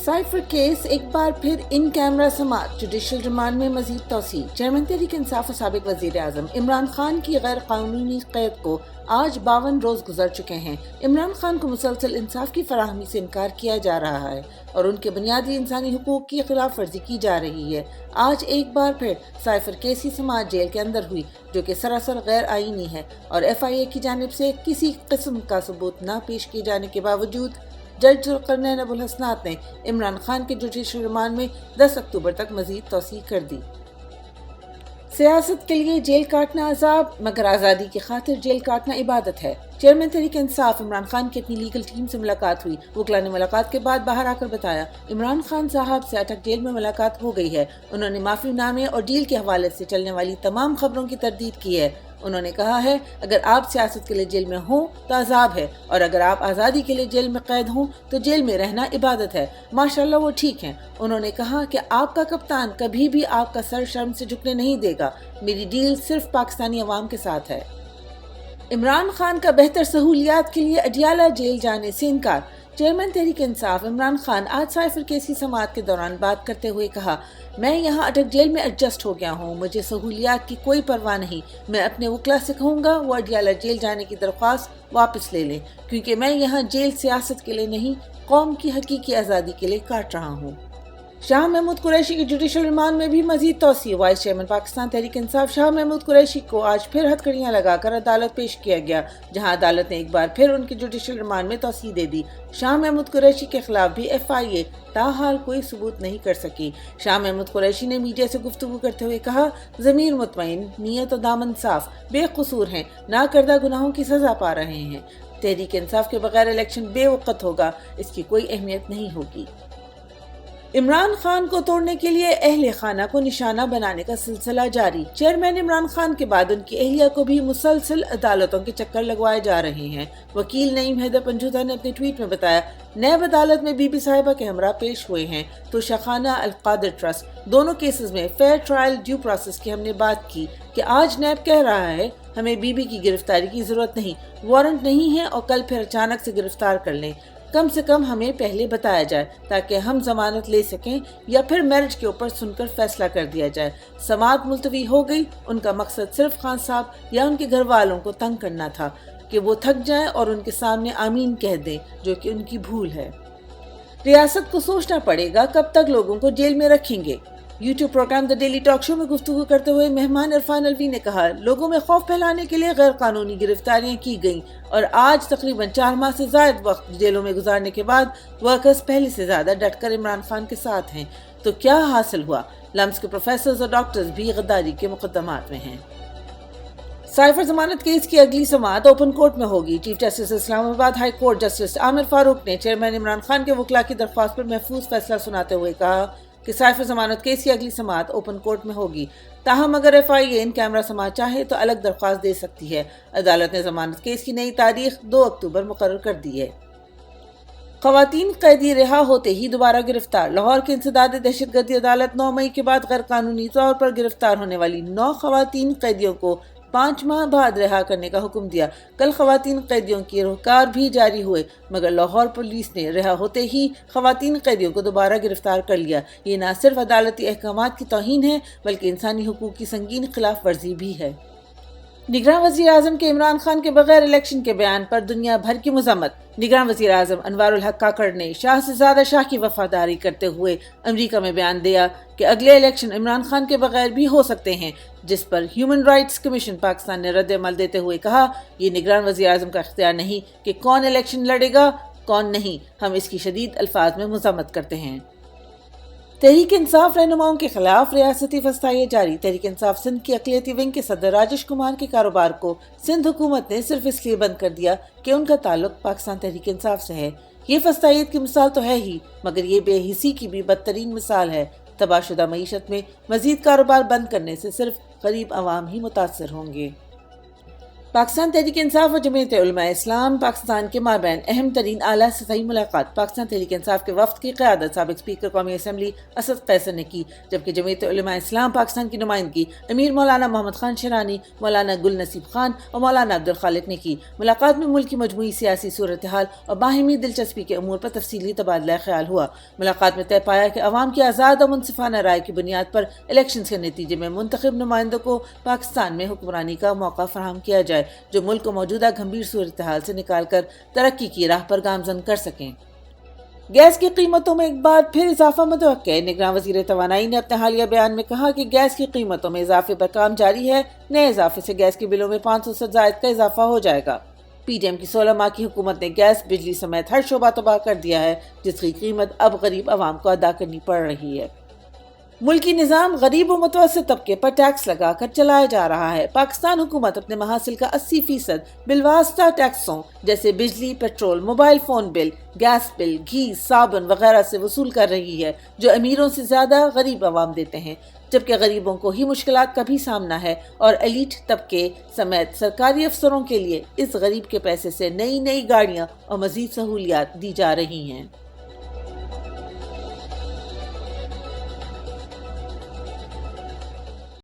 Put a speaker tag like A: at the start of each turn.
A: Cipher case एक बार फिर in camera समाअत, judicial remand में मजीद तोसी। चेयरमैन तहरीक इंसाफ और साबिक वजीर आजम इमरान खान की गैर कानूनी कैद को आज 52 रोज गुजर चुके हैं। इमरान खान को मुसलसल इंसाफ की फराहमी से इनकार किया जा रहा है और उनके बुनियादी इंसानी हुकूक की खिलाफ वर्जी की जा रही है। आज एक बार फिर साइफर केस की समाअत जेल के अंदर हुई, जो कि सरासर गैर आईनी है और FIA की जानिब से किसी किस्म का सबूत न पेश किए जाने के बावजूद जज जुल्करनैन अबुल हसनात ने इमरान खान के जुडिशल रिमांड में 10 अक्टूबर तक मजीद तौसीह कर दी। सियासत के लिए जेल काटना अजाब, मगर आज़ादी की खातिर जेल काटना इबादत है। चेयरमैन तहरीक इंसाफ इमरान खान की अपनी लीगल टीम से मुलाकात हुई। वकला ने मुलाकात के बाद बाहर आकर बताया, इमरान खान साहब से अटक जेल में मुलाकात हो गई है। उन्होंने माफीनामे और डील के हवाले से चलने वाली तमाम खबरों की तरदीद की है। उन्होंने कहा है, अगर आप सियासत के लिए जेल में हो तो अजाब है, और अगर आप आज़ादी के लिए जेल में कैद हो तो जेल में रहना इबादत है। माशाल्लाह वो ठीक हैं। उन्होंने कहा कि आपका कप्तान कभी भी आपका सर शर्म से झुकने नहीं देगा। मेरी डील सिर्फ पाकिस्तानी अवाम के साथ है। इमरान खान का बेहतर सहूलियात के लिए अडियाला जेल जाने से इनकार। चेयरमैन तहरीक इंसाफ इमरान खान आज साइफर केस की समाअत के दौरान बात करते हुए कहा, मैं यहाँ अटक जेल में एडजस्ट हो गया हूँ, मुझे सहूलियात की कोई परवाह नहीं। मैं अपने वकला से कहूँगा वो अडियाला जेल जाने की दरख्वास्त वापस ले लें, क्योंकि मैं यहाँ जेल सियासत के लिए नहीं, कौम की हकीकी आज़ादी के लिए काट रहा हूँ। शाह महमूद कुरैशी के जुडिशल रिमांड में भी मजीद तौसी। वाइस चेयरमैन पाकिस्तान तहरीक इंसाफ शाह महमूद कुरैशी को आज फिर हथकड़ियाँ लगाकर अदालत पेश किया गया, जहां अदालत ने एक बार फिर उनके जुडिशल रिमांड में तौसी दे दी। शाह महमूद कुरैशी के खिलाफ भी FIA ताहाल कोई सबूत नहीं कर सकी। शाह महमूद कुरैशी ने मीडिया से गुफ्तगू करते हुए कहा, ज़मीर मुतमईन, नीयत और दामन साफ, बेकसूर हैं, ना करदा गुनाहों की सजा पा रहे हैं। तहरीक इंसाफ के बगैर इलेक्शन बेवक़्त होगा, इसकी कोई अहमियत नहीं होगी। इमरान खान को तोड़ने के लिए अहले खाना को निशाना बनाने का सिलसिला जारी। चेयरमैन इमरान खान के बाद उनकी अहलिया को भी मुसलसल अदालतों के चक्कर लगवाए जा रहे हैं। वकील नईम हैदर पंजूदा ने अपने ट्वीट में बताया, नैब अदालत में बीबी साहिबा के हमरा पेश हुए हैं तो शखाना अल-कादिर ट्रस्ट, दोनों केसेस में फेयर ट्रायल ड्यू प्रोसेस की हमने बात की कि आज नैब कह रहा है हमें बीबी की गिरफ्तारी की जरूरत नहीं, वारंट नहीं है और कल फिर अचानक से गिरफ्तार कर लें। कम से कम हमें पहले बताया जाए ताकि हम जमानत ले सकें, या फिर मैरिज के ऊपर सुनकर फैसला कर दिया जाए। समाअत मुलतवी हो गई। उनका मकसद सिर्फ खान साहब या उनके घर वालों को तंग करना था कि वो थक जाएं और उनके सामने आमीन कह दें, जो कि उनकी भूल है। रियासत को सोचना पड़ेगा कब तक लोगों को जेल में रखेंगे। YouTube program the daily talk show में गुफ्तगू करते हुए मेहमान इरफान अलवी ने कहा, लोगों में खौफ फैलाने के लिए गैर कानूनी गिरफ्तारियां की गईं और आज तकरीबन 4 माह से ज़ायद वक्त जेलों में गुजारने के बाद वर्कर्स पहले से ज़्यादा डटकर इमरान खान के साथ हैं। तो क्या हासिल हुआ? लम्स के प्रोफेसर्स और डॉक्टर्स भी गद्दारी के मुकदमात में हैं। साइफर जमानत केस की अगली समाअत ओपन कोर्ट में होगी। Chief justice Islamabad high court justice Aamir Farooq ने चेयरमैन इमरान खान के वकला की दरख्वास्त पर महफूज फैसला सुनाते हुए कहा कि साइफर जमानत केस की अगली समाअत ओपन कोर्ट में होगी। ताहम अगर FIA इन कैमरा समाअत चाहे तो अलग दरख्वास्त दे सकती है। अदालत ने जमानत केस की नई तारीख 2 अक्टूबर मुकर्रर कर दी है। खवातीन कैदी रिहा होते ही दोबारा गिरफ्तार। लाहौर की इंसदाद दहशतगर्दी अदालत 9 मई के बाद गैर कानूनी तौर पर गिरफ्तार होने वाली 9 खवातीन कैदियों को 5 माह बाद रिहा करने का हुक्म दिया। कल खवातीन कैदियों की रोहकार भी जारी हुए, मगर लाहौर पुलिस ने रिहा होते ही खवातीन कैदियों को दोबारा गिरफ्तार कर लिया। ये न सिर्फ अदालती अहकामात की तौहीन है, बल्कि इंसानी हुकूक की संगीन खिलाफ वर्जी भी है। निगरान वज़ीर आज़म के इमरान खान के बगैर इलेक्शन के बयान पर दुनिया भर की मज़म्मत। निगरान वज़ीर आज़म अनवारुल हक काकड़ ने शाह से ज़्यादा शाह की वफादारी करते हुए अमेरिका में बयान दिया कि अगले इलेक्शन इमरान खान के बगैर भी हो सकते हैं, जिस पर ह्यूमन राइट्स कमीशन पाकिस्तान ने रद्द-ए-अमल देते हुए कहा, ये निगरान वज़ीर आज़म का इख्तियार नहीं कि कौन इलेक्शन लड़ेगा कौन नहीं, हम इसकी शदीद अल्फाज में मज़म्मत करते हैं। तहरीक इंसाफ रहनुमाओं के खिलाफ रियासती फसाइयाँ जारी। तहरीक इंसाफ सिंध की अक़लियती विंग के सदर राजेश कुमार के कारोबार को सिंध हुकूमत ने सिर्फ इसलिए बंद कर दिया कि उनका ताल्लुक पाकिस्तान तहरीक इंसाफ से है। ये फसाइयत की मिसाल तो है ही, मगर ये बेहिसी की भी बदतरीन मिसाल है। तबाहशुदा मईशत में मजीद कारोबार बंद करने से सिर्फ गरीब आवाम ही मुतासर होंगे। پاکستان تحریک انصاف اور جمعیت علماء اسلام پاکستان کے مابین اہم ترین اعلیٰ سطحی ملاقات پاکستان تحریک انصاف کے وفد کی قیادت سابق اسپیکر قومی اسمبلی اسد قیصر نے کی، جبکہ جمعیت علماء اسلام پاکستان کی نمائندگی امیر مولانا محمد خان شیرانی، مولانا گل نصیب خان اور مولانا عبدالخالق نے کی۔ ملاقات میں ملک کی مجموعی سیاسی صورتحال اور باہمی دلچسپی کے امور پر تفصیلی تبادلہ خیال ہوا۔ ملاقات میں طے پایا کہ عوام کی آزاد اور منصفانہ رائے کی بنیاد پر الیکشنز کے نتیجے میں منتخب نمائندوں کو پاکستان میں حکمرانی کا موقع فراہم کیا جائے، جو ملک کو موجودہ گھمبیر صورتحال سے نکال کر ترقی کی راہ پر گامزن کر سکیں۔ گیس کی قیمتوں میں ایک بار پھر اضافہ متوقع ہے۔ نگراں وزیر توانائی نے اپنے حالیہ بیان میں کہا کہ گیس کی قیمتوں میں اضافے پر کام جاری ہے۔ نئے اضافے سے گیس کے بلوں میں 500 سے زائد کا اضافہ ہو جائے گا۔ پی ڈی ایم کی 16 ماہ کی حکومت نے گیس، بجلی سمیت ہر شعبہ تباہ کر دیا ہے، جس کی قیمت اب غریب عوام کو ادا کرنی پڑ رہی ہے۔ ملکی نظام غریب و متوسط طبقے پر ٹیکس لگا کر چلایا جا رہا ہے۔ پاکستان حکومت اپنے محاصل کا 80% بالواسطہ ٹیکسوں جیسے بجلی، پیٹرول، موبائل فون بل، گیس بل، گھی، صابن وغیرہ سے وصول کر رہی ہے، جو امیروں سے زیادہ غریب عوام دیتے ہیں، جبکہ غریبوں کو ہی مشکلات کا بھی سامنا ہے اور ایلیٹ طبقے سمیت سرکاری افسروں کے لیے اس غریب کے پیسے سے نئی گاڑیاں اور مزید سہولیات دی جا رہی ہیں۔